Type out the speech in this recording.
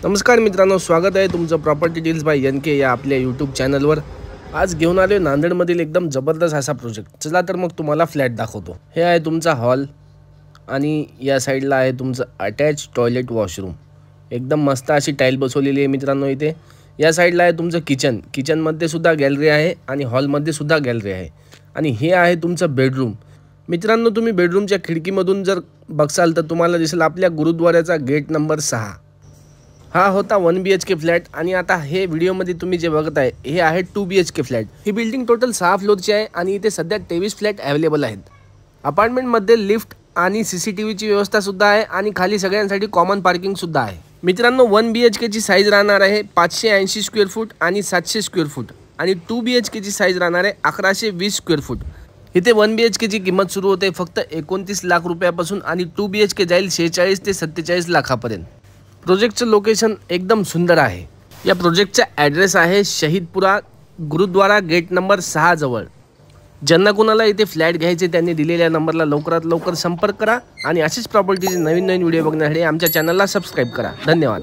नमस्कार मित्रांनो, स्वागत आहे तुमचं प्रॉपर्टी डील्स बाय NK या आपल्या यूट्यूब चॅनलवर। आज घेऊन आलो नांदेडमधील एकदम जबरदस्त असा प्रोजेक्ट। चला तर मग तुम्हाला फ्लॅट दाखवतो। हे आहे तुमचा हॉल आणि या साईडला आहे तुमचं अटॅच टॉयलेट वॉशरूम। एकदम मस्त अशी टाईल बसवलेली आहे मित्रांनो इथे। या साईडला आहे तुमचं किचन, किचनमध्ये सुद्धा गॅलरी आहे आणि हॉलमध्ये सुद्धा गॅलरी आहे। आणि हे आहे तुमचं बेडरूम। मित्रांनो, तुम्ही बेडरूमच्या खिडकीमधून जर बघसाल तर तुम्हाला दिसेल आपल्या गुरुद्वाराचा गेट नंबर 6। हा होता 1 BHK फ्लॅट आणि आता हे व्हिडिओमध्ये तुम्ही जे बघत आहे हे आहे 2 BHK फ्लॅट। ही बिल्डिंग टोटल 6 फ्लोअरची आहे आणि इथे सध्या 23 फ्लॅट अवेलेबल आहेत। अपार्टमेंटमध्ये लिफ्ट आणि CCTVची व्यवस्था सुद्धा आहे आणि खाली सगळ्यांसाठी कॉमन पार्किंग सुद्धा आहे। मित्रांनो, 1 BHK ची साईज राहणार आहे 580 स्क्वेअर फूट आणि 700 स्क्वेअर फूट आणि 2 BHK ची साईज राहणार आहे 1120 स्क्वेअर फूट। इथे 1 BHK ची किंमत सुरू होते फक्त 29 लाख रुपयापासून आणि 2 BHK जाईल 46 ते 47 लाखापर्यंत। प्रोजेक्टचं लोकेशन एकदम सुंदर आहे। या प्रोजेक्टचा ॲड्रेस आहे शहीदपुरा गुरुद्वारा गेट नंबर 6 जवळ। ज्यांना कोणाला इथे फ्लॅट घ्यायचे त्यांनी दिलेल्या नंबरला लवकरात लवकर संपर्क करा आणि अशीच प्रॉपर्टीचे नवीन व्हिडिओ बघण्यासाठी आमच्या चॅनलला सबस्क्राईब करा। धन्यवाद।